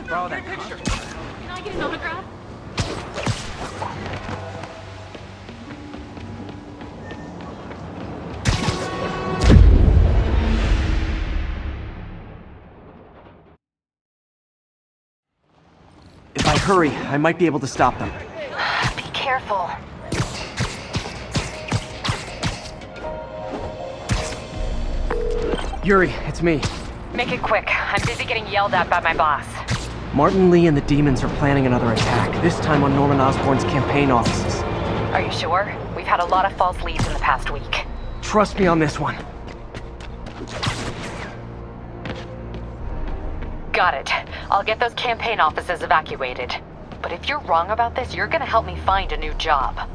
borrow that picture. Can I get an autograph? If I hurry, I might be able to stop them. Be careful. Yuri, it's me. Make it quick. I'm busy getting yelled at by my boss. Martin Lee and the demons are planning another attack, this time on Norman Osborn's campaign offices. Are you sure? We've had a lot of false leads in the past week. Trust me on this one. Got it. I'll get those campaign offices evacuated. But if you're wrong about this, you're gonna help me find a new job.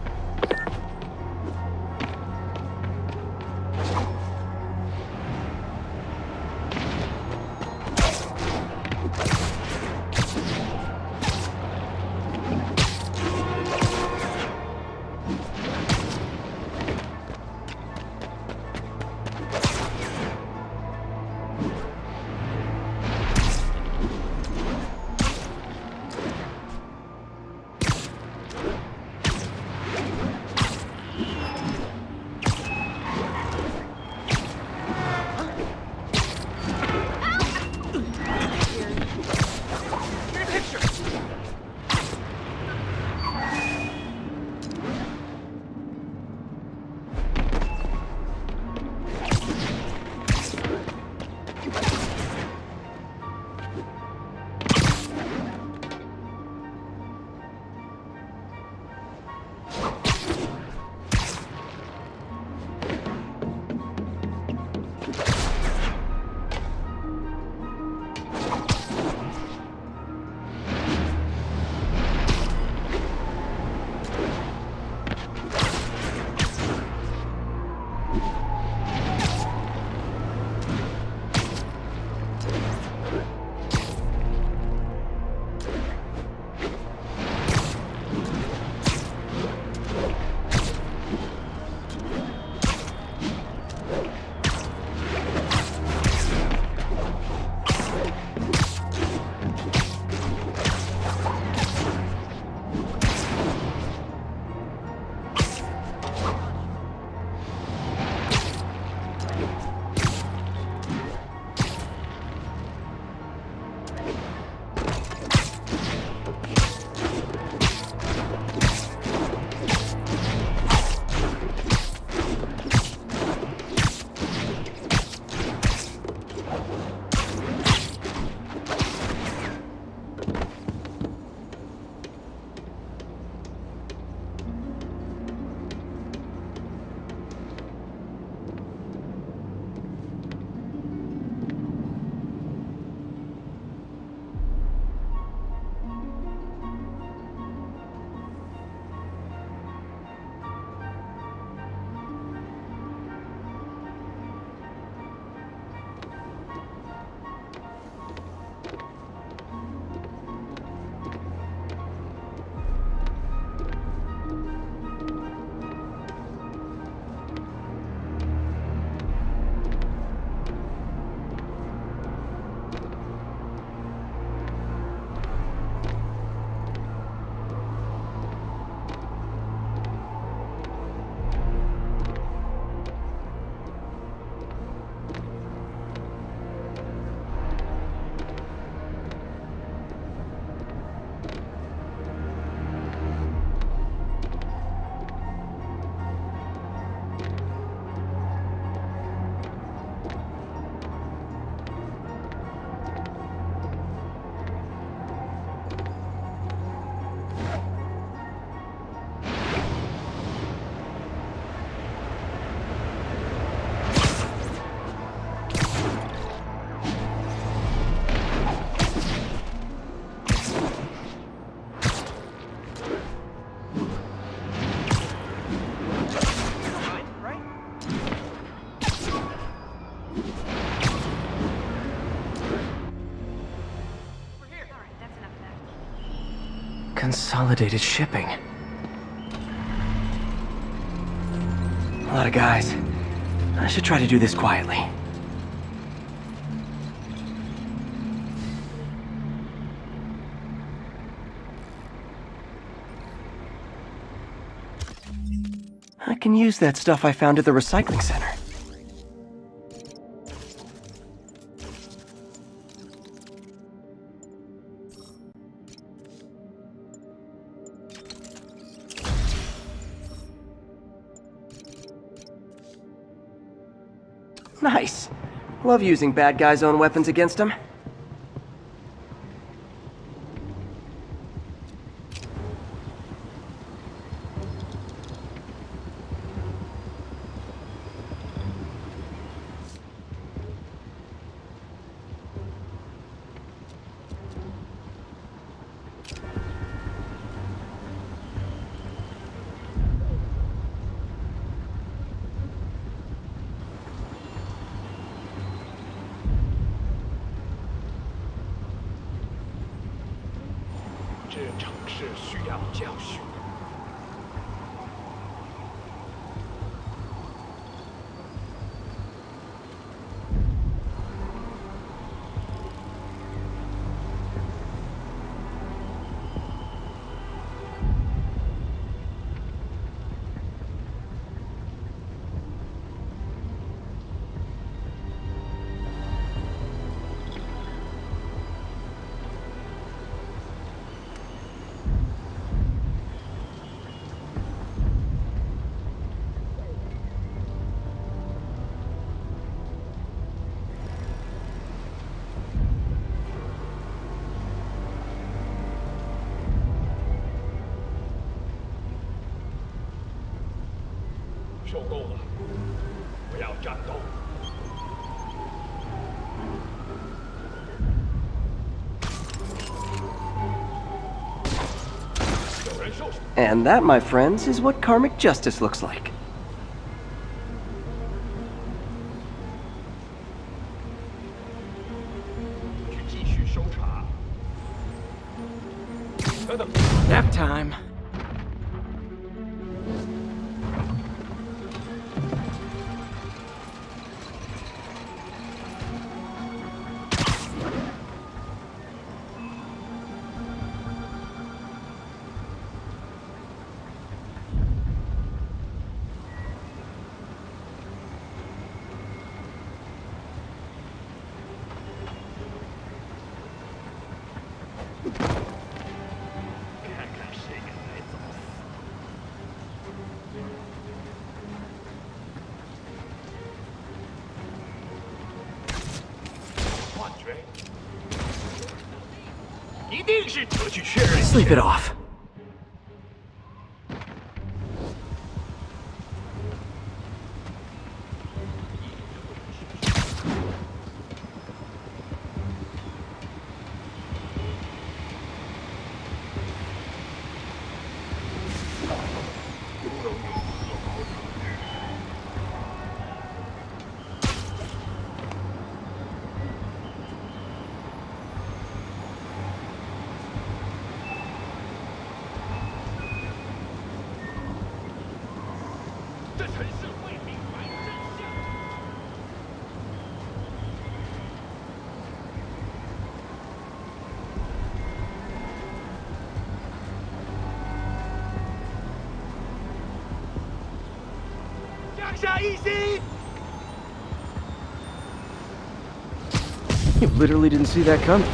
Consolidated shipping. A lot of guys. I should try to do this quietly. I can use that stuff I found at the recycling center. Nice. Love using bad guys' own weapons against them. And that, my friends, is what karmic justice looks like. Nap time. Sleep it off. You literally didn't see that coming.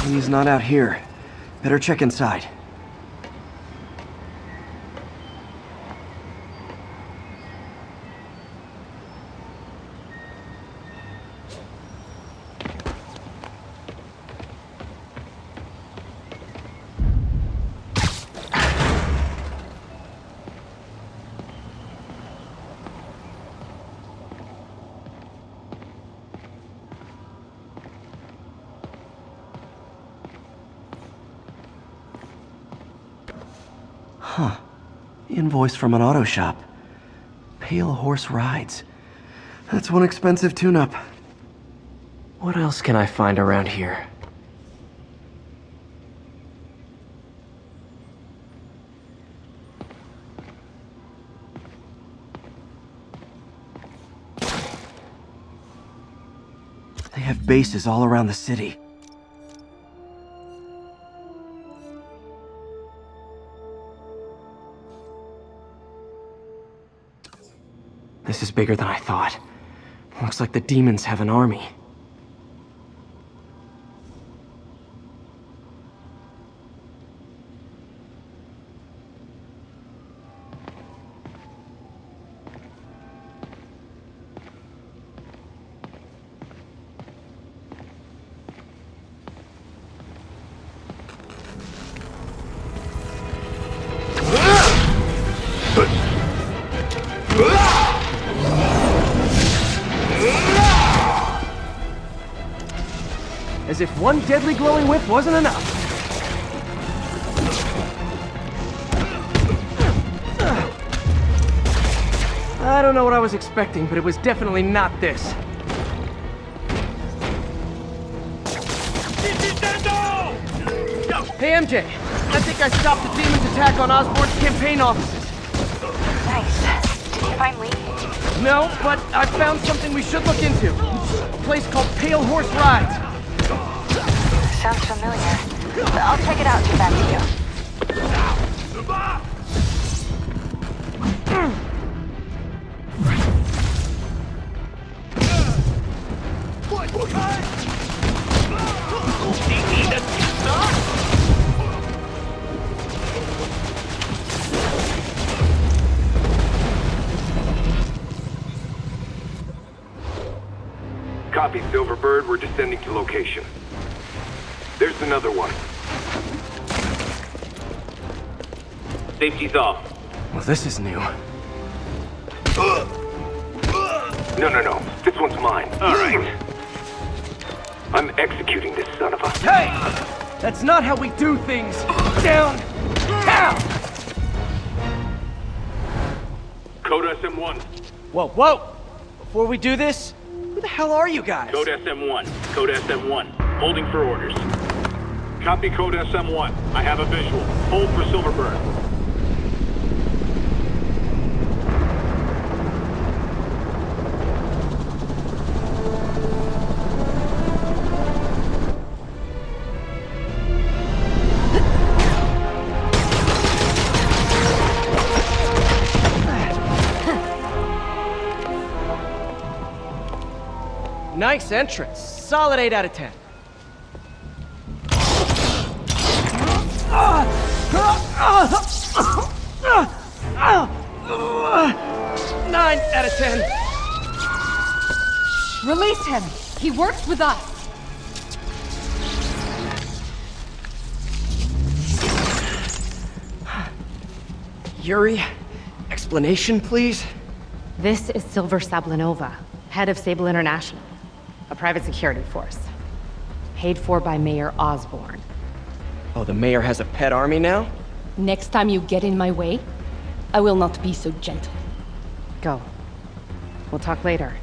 He's not out here. Better check inside. invoice from an auto shop. Pale Horse Rides. That's one expensive tune-up. What else can I find around here? They have bases all around the city. This is bigger than I thought. Looks like the demons have an army. As if one deadly glowing whip wasn't enough. I don't know what I was expecting, but it was definitely not this. Hey MJ, I think I stopped the demon's attack on Osborn's campaign offices. Nice. Did you find Lee? No, but I found something we should look into. A place called Pale Horse Rides. Sounds familiar. I'll check it out and get back to you. Copy, Silverbird. We're descending to location. There's another one. Safety's off. Well, this is new. No. This one's mine. All right. I'm executing this son of a... Hey! That's not how we do things! Down! Down! Code SM1. Whoa! Before we do this, who the hell are you guys? Code SM1. Code SM1. Holding for orders. Copy Code SM1. I have a visual. Hold for Silverbird. Nice entrance. Solid 8 out of 10. 9 out of 10. Release him! He works with us! Yuri, explanation, please? This is Silver Sablinova, head of Sable International, a private security force. Paid for by Mayor Osborn. Oh, the mayor has a pet army now? Next time you get in my way, I will not be so gentle. Go. We'll talk later.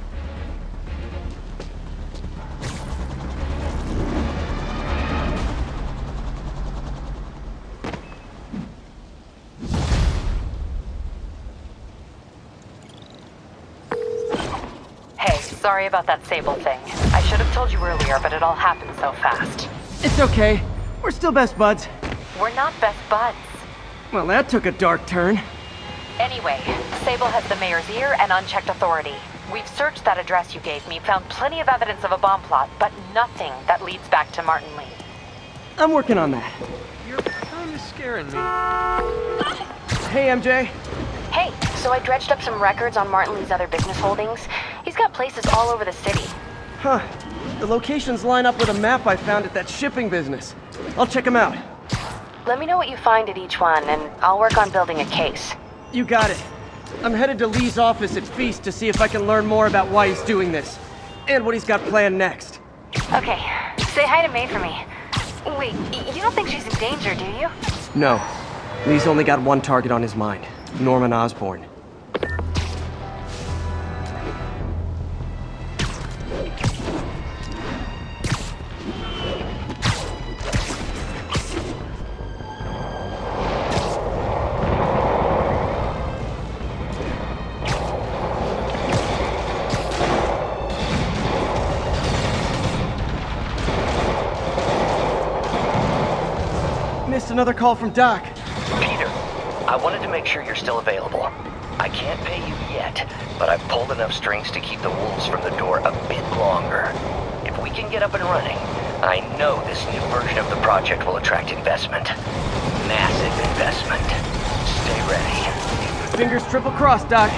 Hey, sorry about that Sable thing. I should have told you earlier, but it all happened so fast. It's okay. We're still best buds. We're not best buds. Well, that took a dark turn. Anyway, Sable has the mayor's ear and unchecked authority. We've searched that address you gave me, found plenty of evidence of a bomb plot, but nothing that leads back to Martin Lee. I'm working on that. You're kind of scaring me. Hey, MJ. Hey, so I dredged up some records on Martin Lee's other business holdings. He's got places all over the city. Huh. The locations line up with a map I found at that shipping business. I'll check them out. Let me know what you find at each one, and I'll work on building a case. You got it. I'm headed to Lee's office at F.E.A.S.T to see if I can learn more about why he's doing this. And what he's got planned next. Okay, say hi to May for me. Wait, you don't think she's in danger, do you? No. Lee's only got one target on his mind. Norman Osborn. Missed another call from Doc. Peter, I wanted to make sure you're still available. I can't pay you yet, but I've pulled enough strings to keep the wolves from the door a bit longer. If we can get up and running, I know this new version of the project will attract investment. Massive investment. Stay ready. Fingers triple crossed, Doc.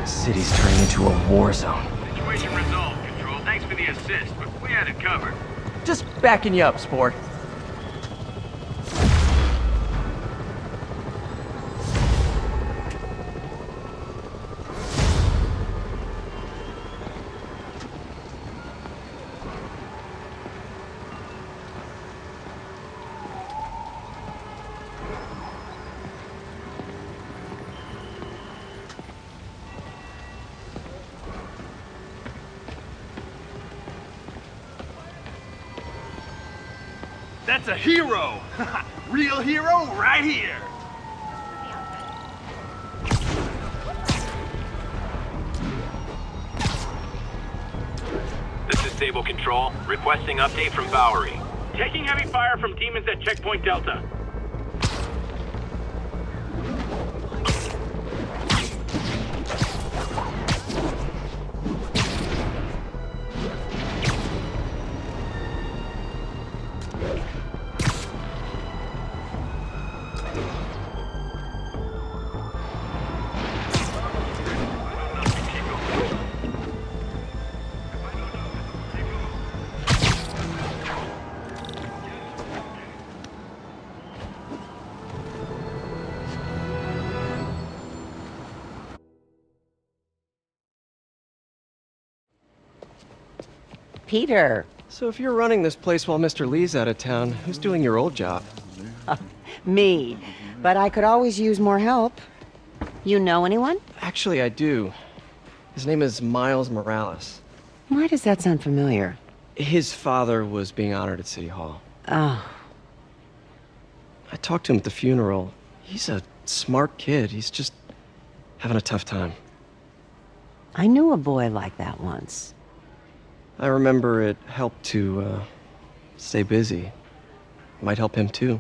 City's turning into a war zone. Situation resolved, Control. Thanks for the assist, but we had it covered. Just backing you up, sport. That's a hero! Real hero right here! This is Sable Control, requesting update from Bowery. Taking heavy fire from demons at Checkpoint Delta. Peter. So if you're running this place while Mr. Lee's out of town, who's doing your old job? Me. But I could always use more help. You know anyone? Actually, I do. His name is Miles Morales. Why does that sound familiar? His father was being honored at City Hall. Oh. I talked to him at the funeral. He's a smart kid. He's just having a tough time. I knew a boy like that once. I remember it helped to stay busy. Might help him too.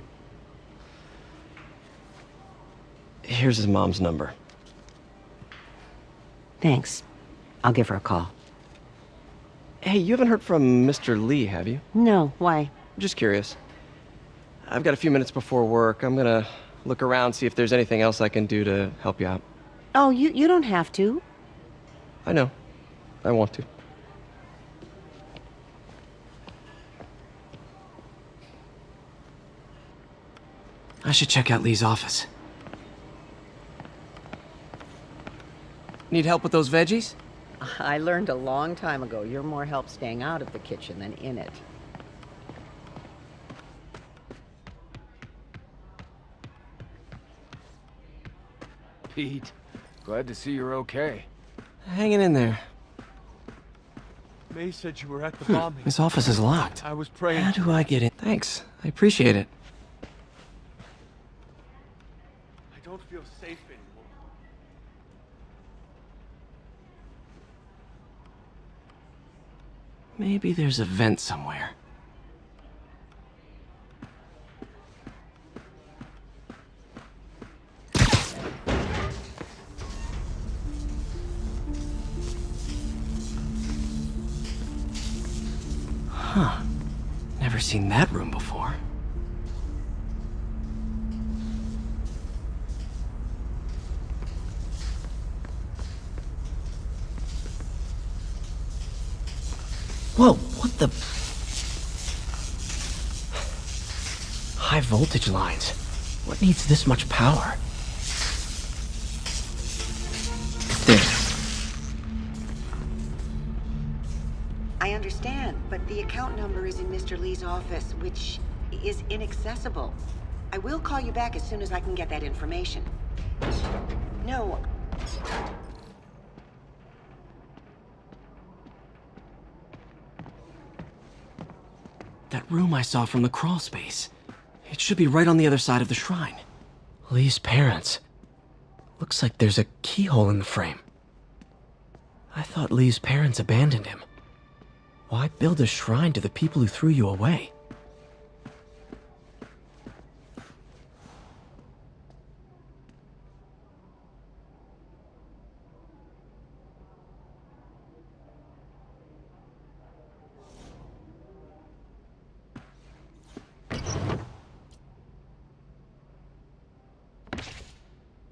Here's his mom's number. Thanks. I'll give her a call. Hey, you haven't heard from Mr. Lee, have you? No, why? Just curious. I've got a few minutes before work. I'm gonna look around, see if there's anything else I can do to help you out. Oh, you don't have to. I know. I want to. I should check out Lee's office. Need help with those veggies? I learned a long time ago you're more help staying out of the kitchen than in it. Pete, glad to see you're okay. Hanging in there. May said you were at the bombing. His office is locked. I was praying. How do I get in? Thanks. I appreciate it. I don't feel safe anymore. Maybe there's a vent somewhere. Huh. Never seen that room before. Whoa, what the... High voltage lines. What needs this much power? There. I understand, but the account number is in Mr. Lee's office, which is inaccessible. I will call you back as soon as I can get that information. No. That room I saw from the crawl space. It should be right on the other side of the shrine. Lee's parents. Looks like there's a keyhole in the frame. I thought Lee's parents abandoned him. Why build a shrine to the people who threw you away?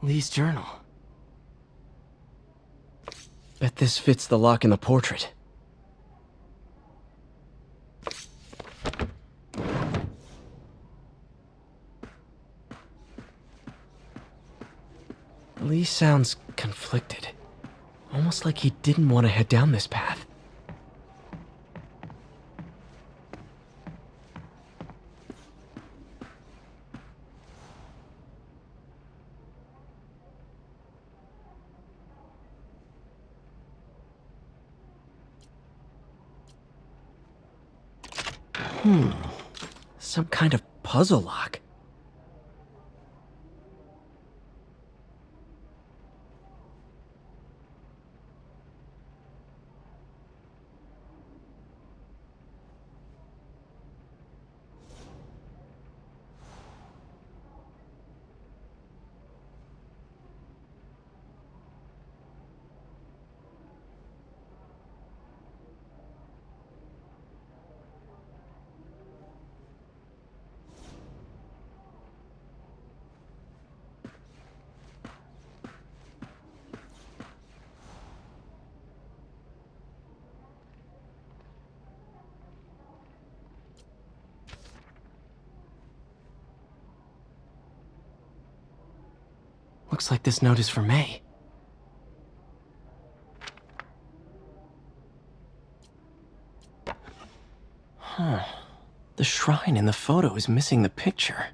Lee's journal. Bet this fits the lock in the portrait. Lee sounds conflicted. Almost like he didn't want to head down this path. Some kind of puzzle lock. Looks like this note is for May. Huh. The shrine in the photo is missing the picture.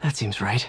That seems right.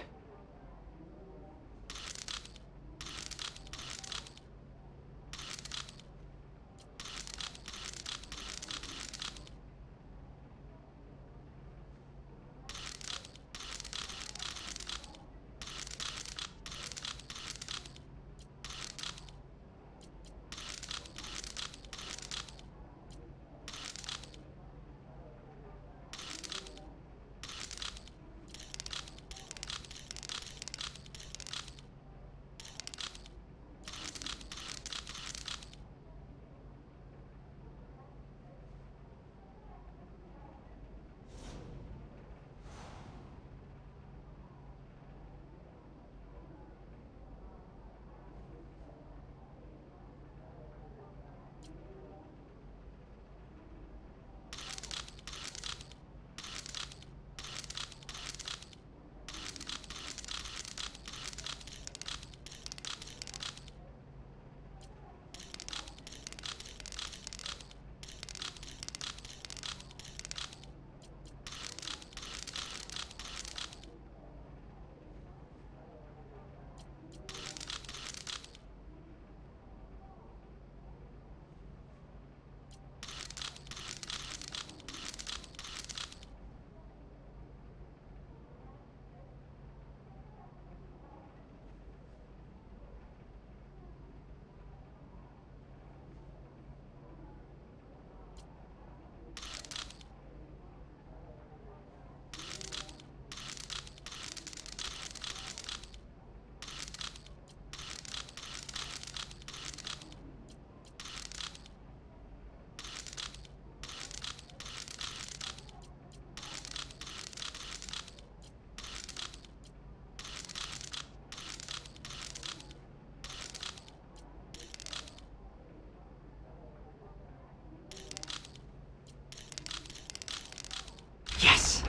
Yes!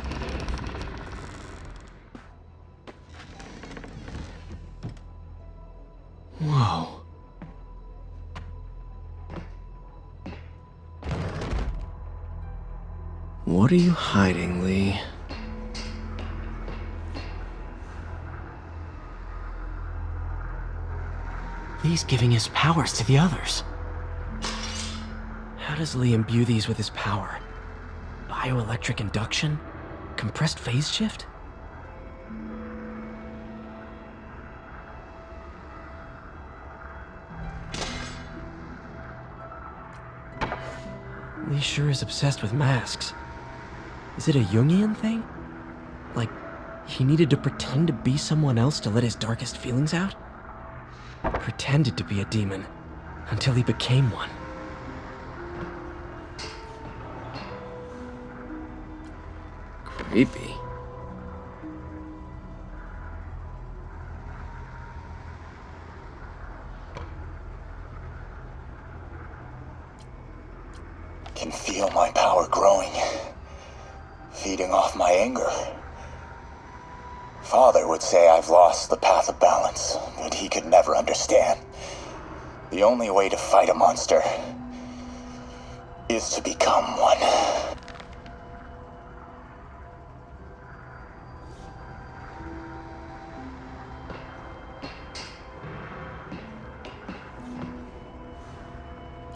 Whoa. What are you hiding, Lee? Lee's giving his powers to the others. How does Lee imbue these with his power? Bioelectric induction? Compressed phase shift? Lee sure is obsessed with masks. Is it a Jungian thing? Like, he needed to pretend to be someone else to let his darkest feelings out? Pretended to be a demon, until he became one. Creepy. Can feel my power growing, feeding off my anger. Father would say I've lost the path of balance, but he could never understand. The only way to fight a monster is to become one.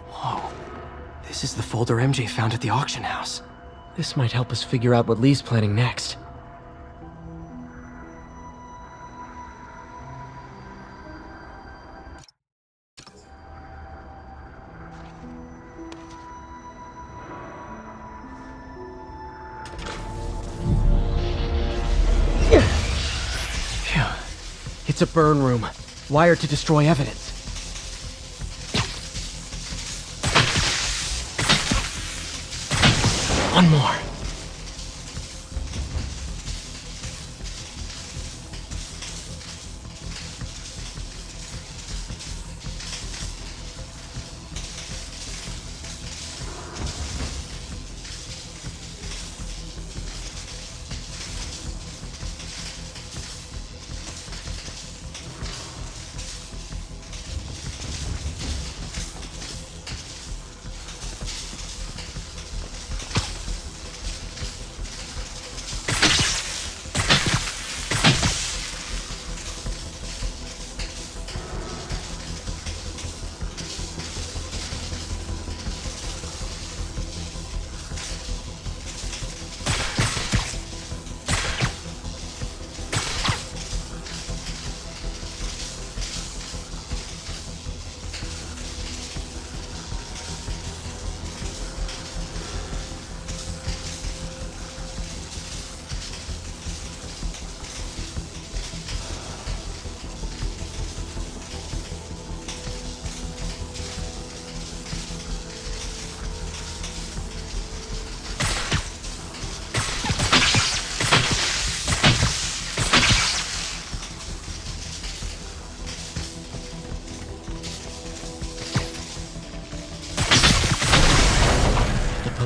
Whoa. This is the folder MJ found at the auction house. This might help us figure out what Lee's planning next. Phew. It's a burn room, wired to destroy evidence. One more.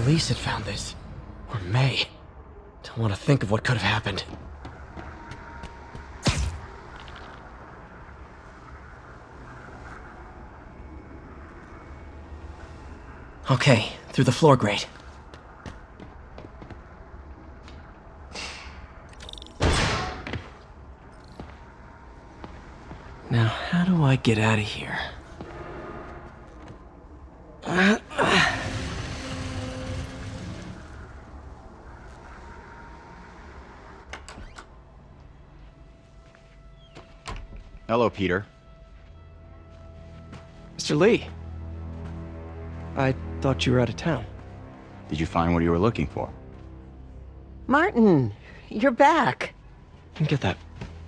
Elise had found this. Or May. Don't want to think of what could have happened. Okay, through the floor grate. Now, how do I get out of here? Hello, Peter. Mr. Lee. I thought you were out of town. Did you find what you were looking for? Martin, you're back. You can get that.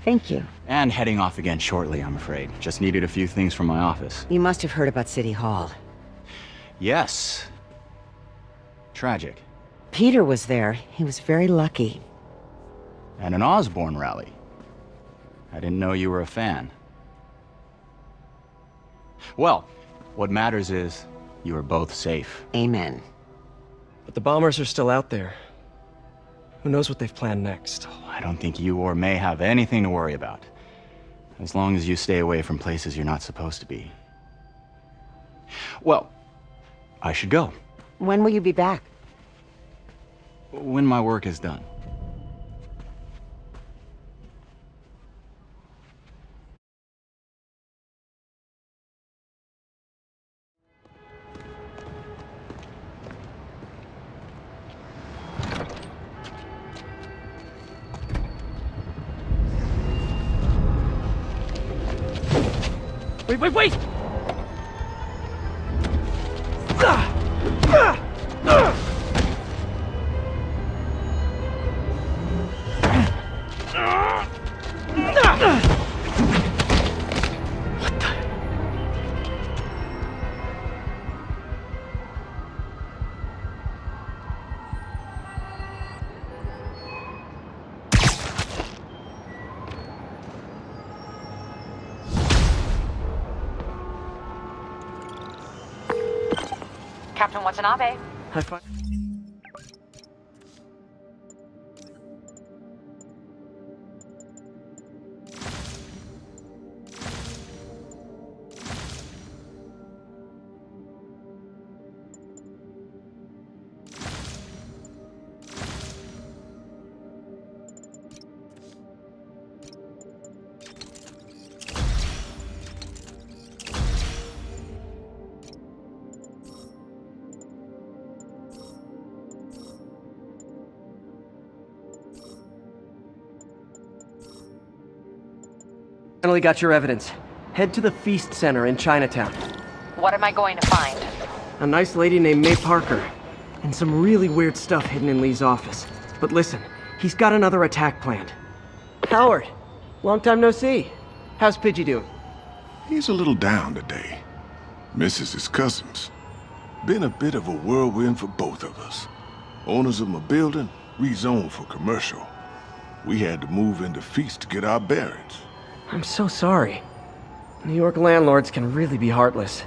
Thank you. And heading off again shortly, I'm afraid. Just needed a few things from my office. You must have heard about City Hall. Yes. Tragic. Peter was there. He was very lucky. And an Osborn rally. I didn't know you were a fan. Well, what matters is you are both safe. Amen. But the bombers are still out there. Who knows what they've planned next? I don't think you or May have anything to worry about. As long as you stay away from places you're not supposed to be. Well, I should go. When will you be back? When my work is done. Wait! Captain Watanabe. High five. Finally got your evidence. Head to the F.E.A.S.T Center in Chinatown. What am I going to find? A nice lady named May Parker. And some really weird stuff hidden in Lee's office. But listen, he's got another attack planned. Howard, long time no see. How's Pidgey doing? He's a little down today. Misses his cousins. Been a bit of a whirlwind for both of us. Owners of my building rezoned for commercial. We had to move into F.E.A.S.T to get our bearings. I'm so sorry. New York landlords can really be heartless.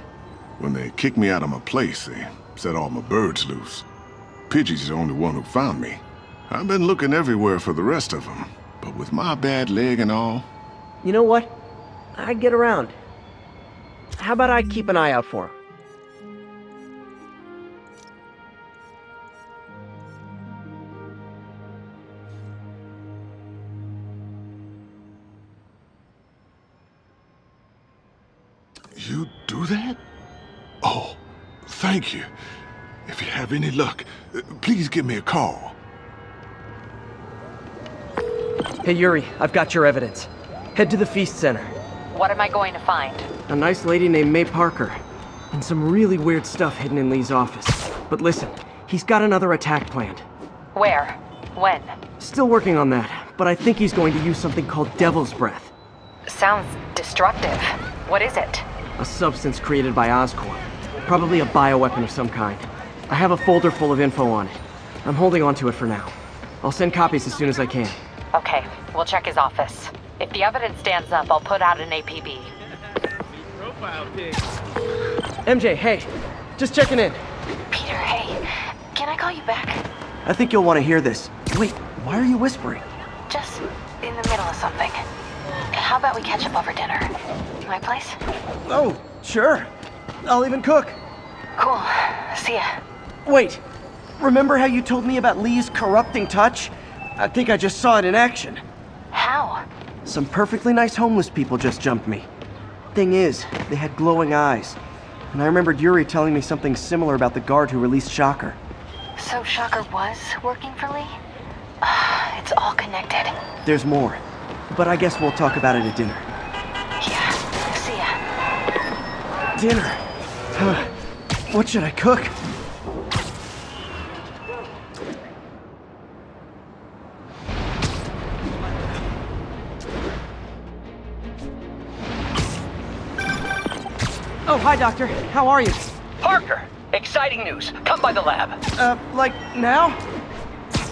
When they kicked me out of my place, they set all my birds loose. Pidgey's the only one who found me. I've been looking everywhere for the rest of them, but with my bad leg and all... You know what? I'd get around. How about I keep an eye out for him? You do that? Oh, thank you. If you have any luck, please give me a call. Hey, Yuri, I've got your evidence. Head to the F.E.A.S.T Center. What am I going to find? A nice lady named May Parker. And some really weird stuff hidden in Lee's office. But listen, he's got another attack planned. Where? When? Still working on that, but I think he's going to use something called Devil's Breath. Sounds destructive. What is it? A substance created by Oscorp. Probably a bioweapon of some kind. I have a folder full of info on it. I'm holding on to it for now. I'll send copies as soon as I can. Okay, we'll check his office. If the evidence stands up, I'll put out an APB. MJ, hey. Just checking in. Peter, hey. Can I call you back? I think you'll want to hear this. Wait, why are you whispering? Just in the middle of something. How about we catch up over dinner? My place? Oh, sure. I'll even cook. Cool. See ya. Wait, remember how you told me about Lee's corrupting touch? I think I just saw it in action. How? Some perfectly nice homeless people just jumped me. Thing is, they had glowing eyes. And I remembered Yuri telling me something similar about the guard who released Shocker. So Shocker was working for Lee? It's all connected. There's more. But I guess we'll talk about it at dinner. Yeah, see ya. Dinner? Huh. What should I cook? Oh, hi, Doctor. How are you? Parker, exciting news. Come by the lab. Like now?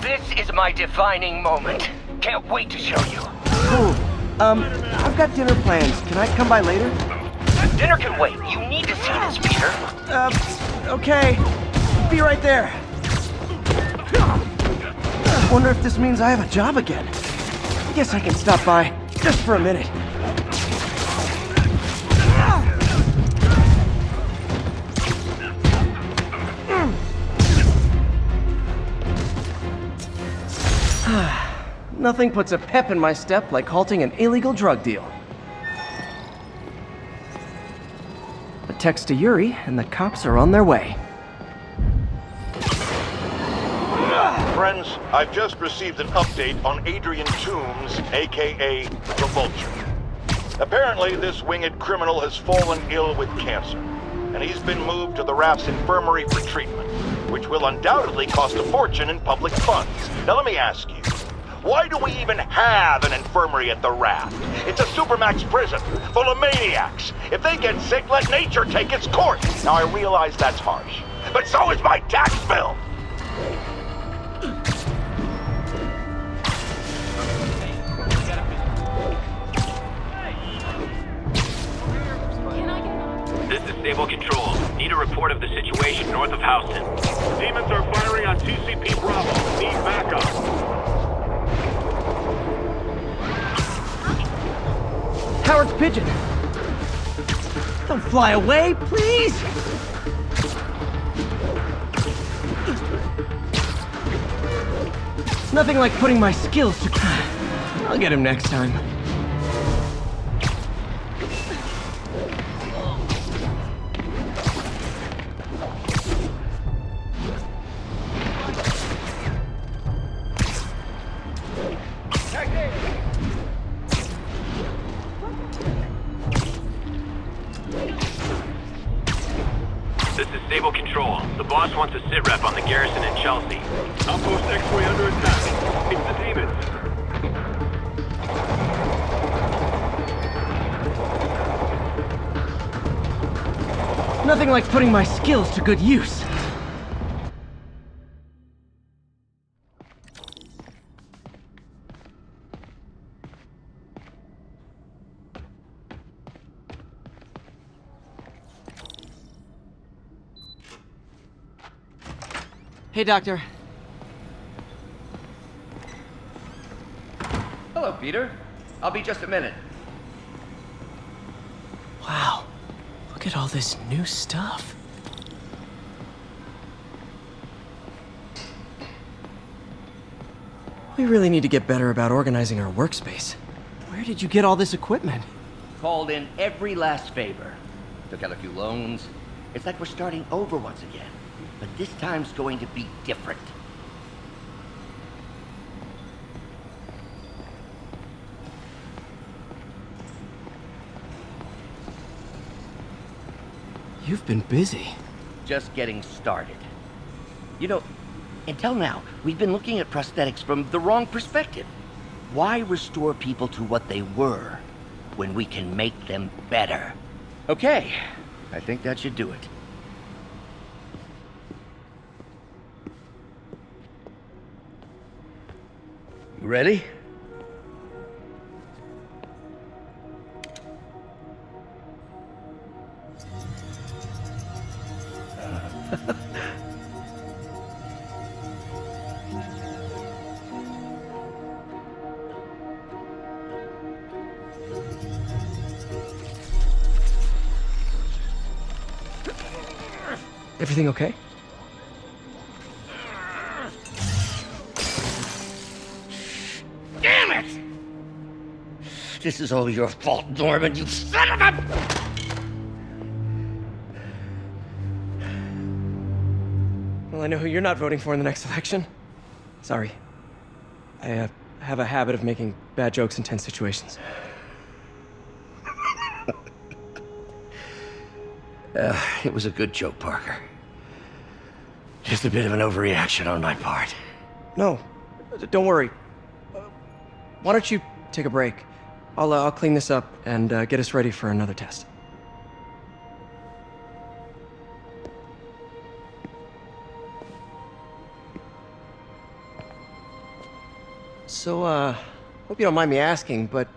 This is my defining moment. Can't wait to show you. Cool. I've got dinner plans. Can I come by later? Dinner can wait. You need to see this, Peter. Okay. Be right there. Wonder if this means I have a job again. Guess I can stop by, just for a minute. Nothing puts a pep in my step like halting an illegal drug deal. A text to Yuri, and the cops are on their way. Friends, I've just received an update on Adrian Toombs, aka the Vulture. Apparently, this winged criminal has fallen ill with cancer, and he's been moved to the RAF's infirmary for treatment, which will undoubtedly cost a fortune in public funds. Now let me ask you, why do we even have an infirmary at the RAF? It's a supermax prison, full of maniacs. If they get sick, let nature take its course. Now I realize that's harsh, but so is my tax bill. This is Sable Control. Need a report of the situation north of Houston. Demons are firing on TCP Bravo. Need backup. Howard's pigeon! Don't fly away, please! Nothing like putting my skills to... I'll get him next time. This is Sable Control. The boss wants a sit rep on the garrison in Chelsea. Outpost X-Ray under attack. It's the demons. Nothing like putting my skills to good use. Hey, Doctor. Hello, Peter. I'll be just a minute. Wow. Look at all this new stuff. We really need to get better about organizing our workspace. Where did you get all this equipment? Called in every last favor. Took out a few loans. It's like we're starting over once again. But this time's going to be different. You've been busy. Just getting started. You know, until now, we've been looking at prosthetics from the wrong perspective. Why restore people to what they were when we can make them better? Okay, I think that should do it. You ready? Everything okay? Damn it! This is all your fault, Norman, you son of a... Well, I know who you're not voting for in the next election. Sorry. I have a habit of making bad jokes in tense situations. It was a good joke, Parker. Just a bit of an overreaction on my part. No, don't worry. Why don't you take a break? I'll clean this up and get us ready for another test. So, hope you don't mind me asking, but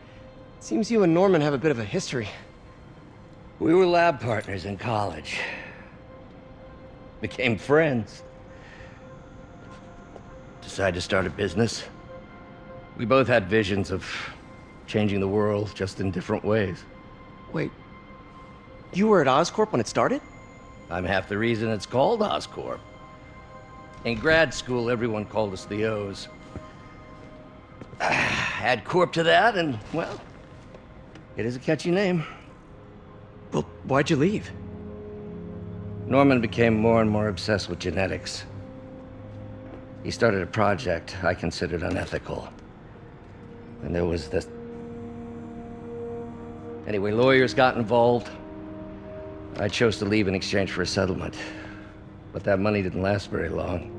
it seems you and Norman have a bit of a history. We were lab partners in college. Became friends. Decided to start a business. We both had visions of changing the world, just in different ways. Wait, you were at Oscorp when it started? I'm half the reason it's called Oscorp. In grad school, everyone called us the O's. Add Corp to that, and, well, it is a catchy name. Well, why'd you leave? Norman became more and more obsessed with genetics. He started a project I considered unethical. And there was this... Anyway, lawyers got involved. I chose to leave in exchange for a settlement. But that money didn't last very long.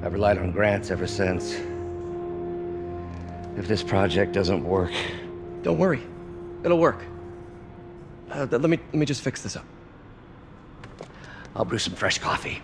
I've relied on grants ever since. If this project doesn't work... Don't worry. It'll work. Let me just fix this up. I'll brew some fresh coffee.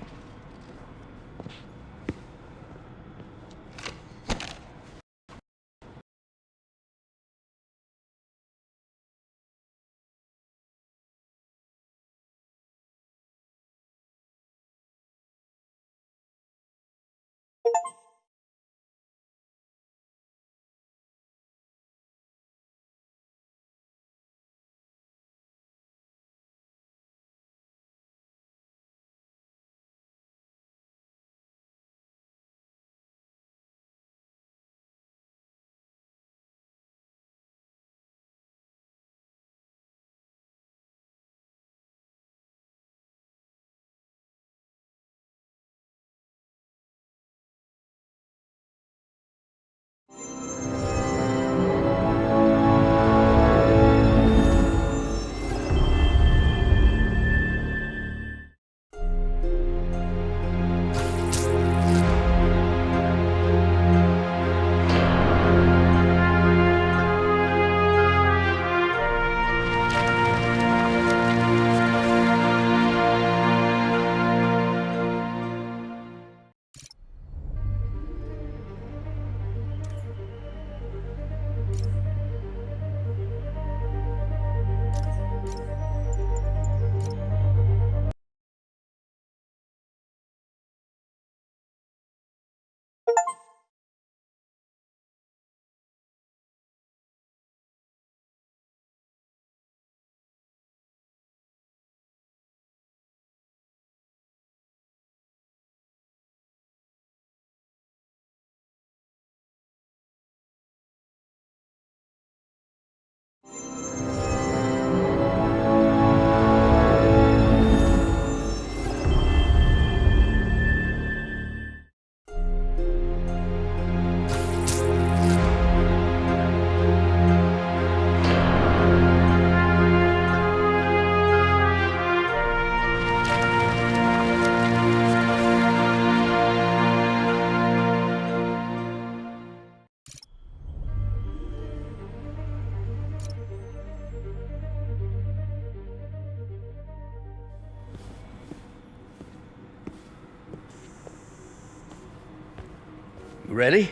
Ready?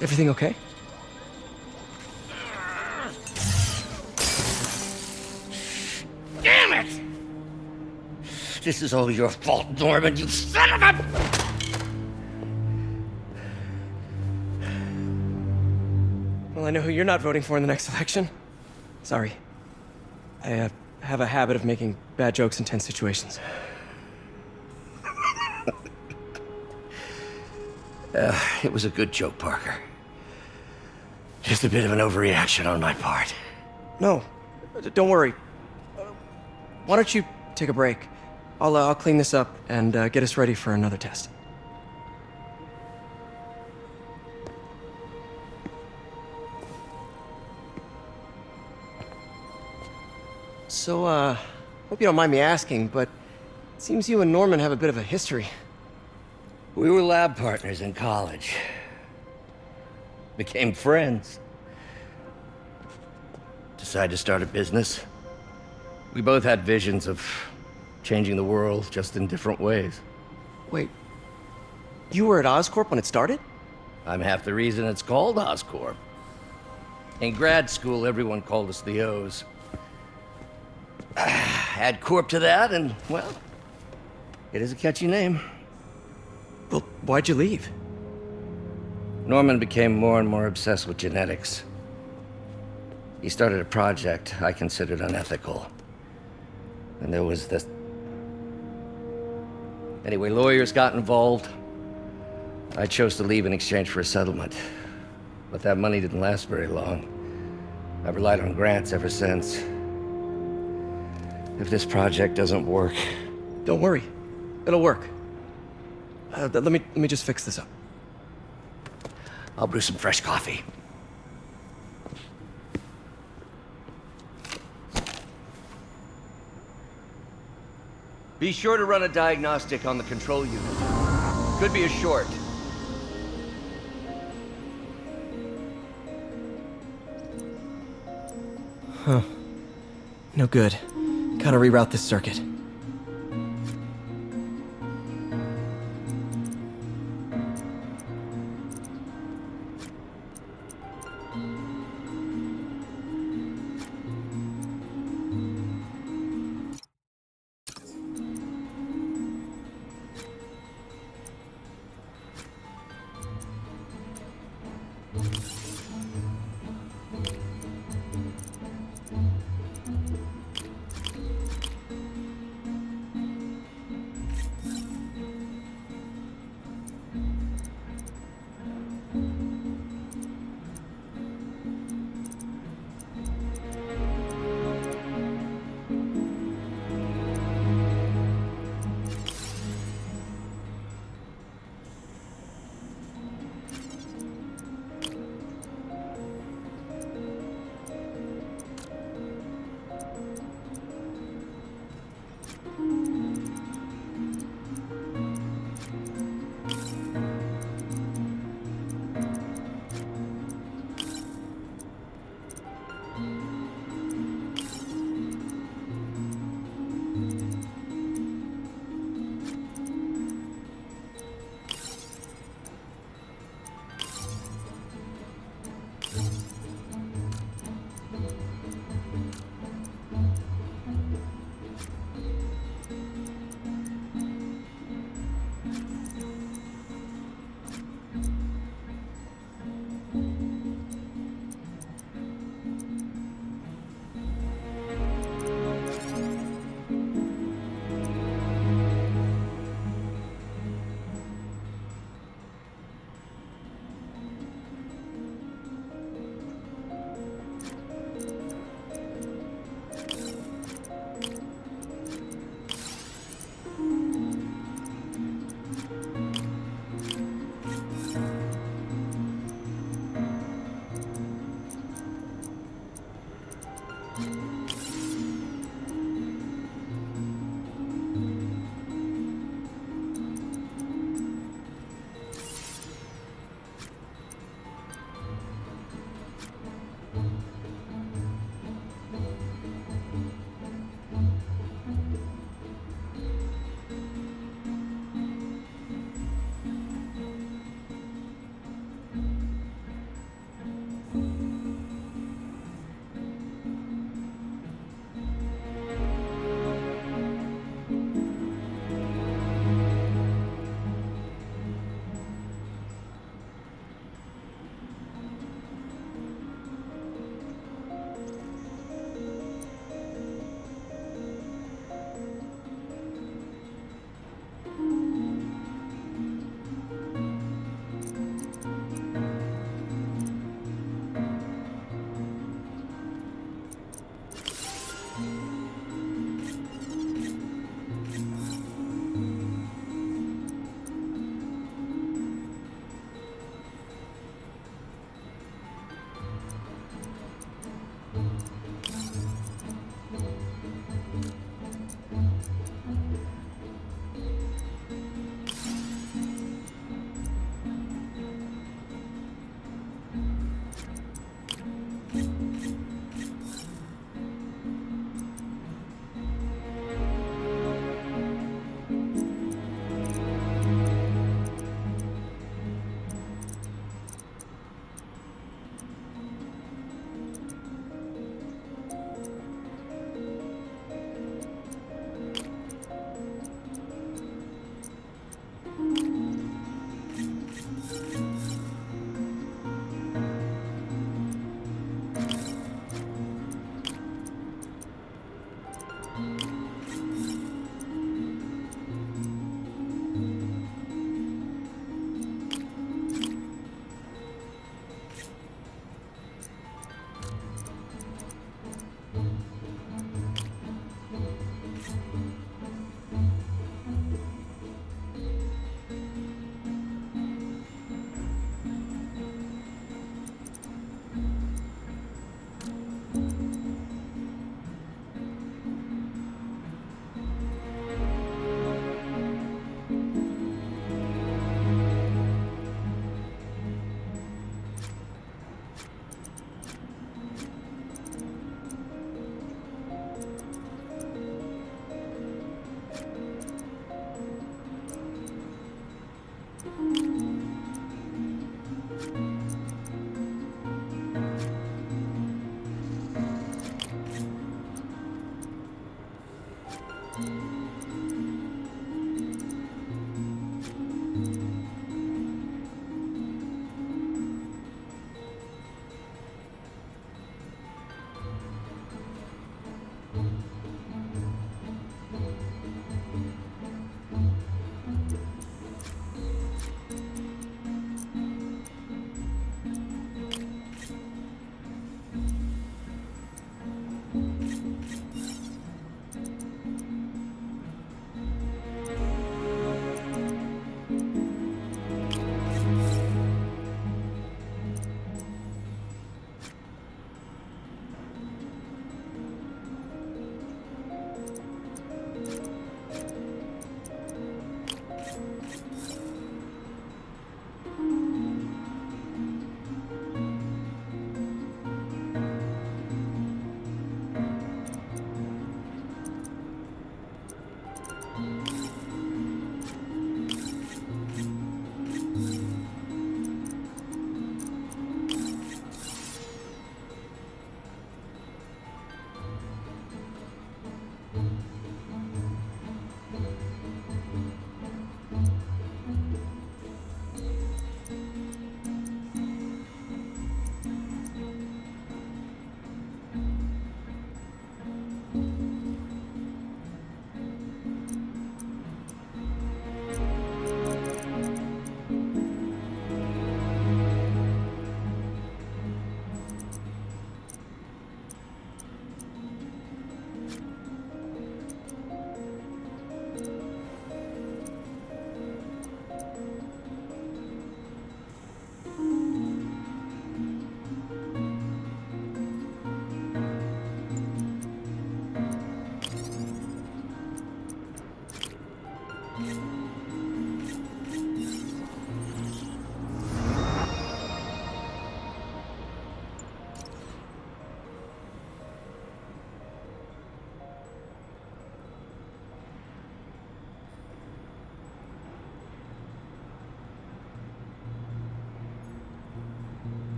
Everything okay? Damn it! This is all your fault, Norman, you son of a... Well, I know who you're not voting for in the next election. Sorry. I have a habit of making bad jokes in tense situations. It was a good joke, Parker. Just a bit of an overreaction on my part. No, don't worry. Why don't you take a break? I'll clean this up and get us ready for another test. So, hope you don't mind me asking, but it seems you and Norman have a bit of a history. We were lab partners in college. Became friends. Decided to start a business. We both had visions of changing the world, just in different ways. Wait, you were at Oscorp when it started? I'm half the reason it's called Oscorp. In grad school, everyone called us the O's. Add Corp to that, and, well, it is a catchy name. Well, why'd you leave? Norman became more and more obsessed with genetics. He started a project I considered unethical. And there was this... Anyway, lawyers got involved. I chose to leave in exchange for a settlement. But that money didn't last very long. I've relied on grants ever since. If this project doesn't work... Don't worry. It'll work. Let me just fix this up. I'll brew some fresh coffee. Be sure to run a diagnostic on the control unit. Could be a short. Huh. No good. Gotta reroute this circuit.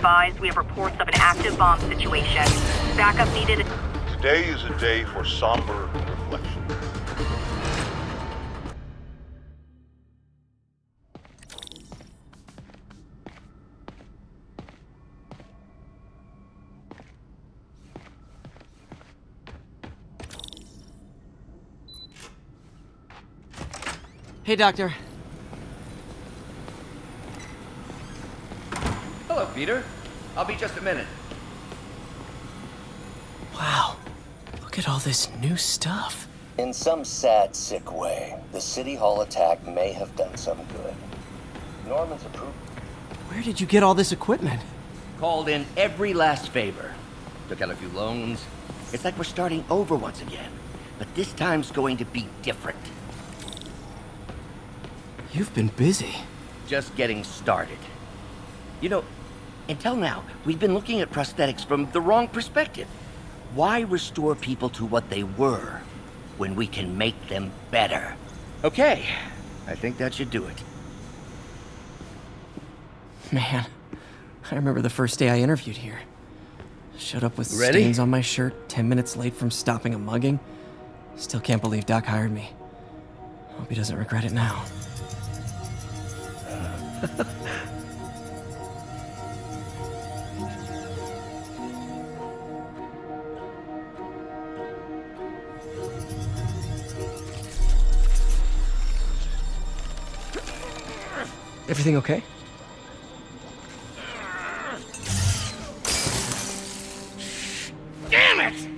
advised, we have reports of an active bomb situation. Backup needed. Today is a day for somber reflection. Hey, Doctor. Hello, Peter. I'll be just a minute. Wow. Look at all this new stuff. In some sad, sick way, the City Hall attack may have done some good. Norman's approved. Where did you get all this equipment? Called in every last favor. Took out a few loans. It's like we're starting over once again. But this time's going to be different. You've been busy. Just getting started. You know, until now, we've been looking at prosthetics from the wrong perspective. Why restore people to what they were when we can make them better? Okay, I think that should do it. Man, I remember the first day I interviewed here. Showed up with Ready? stains on my shirt, 10 minutes late from stopping a mugging. Still can't believe Doc hired me. Hope he doesn't regret it now. Everything okay? Damn it!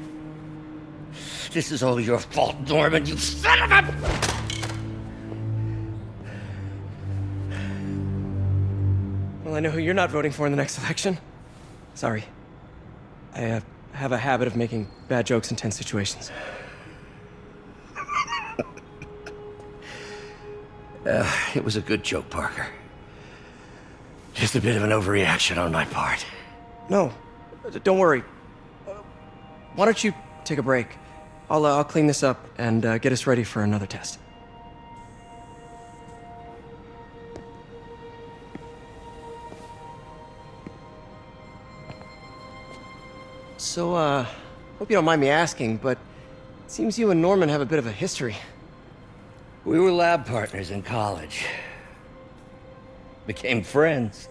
This is all your fault, Norman, you son of a... Well, I know who you're not voting for in the next election. Sorry. I have a habit of making bad jokes in tense situations. It was a good joke, Parker. Just a bit of an overreaction on my part. No, don't worry. Why don't you take a break? I'll clean this up and get us ready for another test. So, hope you don't mind me asking, but it seems you and Norman have a bit of a history. We were lab partners in college. Became friends.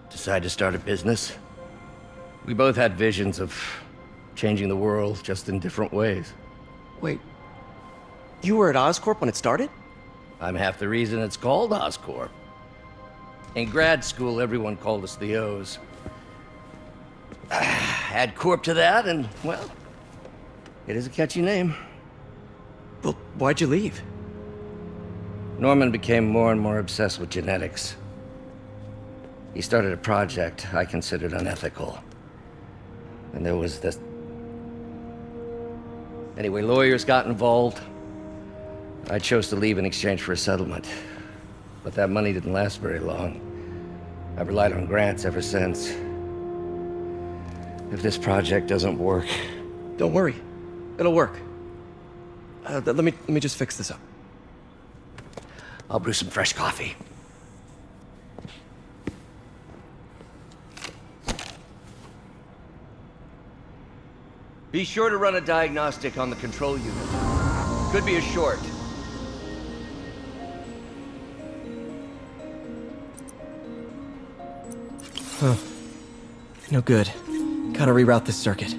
Decided to start a business. We both had visions of changing the world, just in different ways. Wait, you were at Oscorp when it started? I'm half the reason it's called Oscorp. In grad school, everyone called us the O's. Add Corp to that, and, well, it is a catchy name. Well, why'd you leave? Norman became more and more obsessed with genetics. He started a project I considered unethical. And there was this... Anyway, lawyers got involved. I chose to leave in exchange for a settlement. But that money didn't last very long. I've relied on grants ever since. If this project doesn't work... Don't worry. It'll work. Let me just fix this up. I'll brew some fresh coffee. Be sure to run a diagnostic on the control unit. Could be a short. Huh. No good. Gotta reroute this circuit.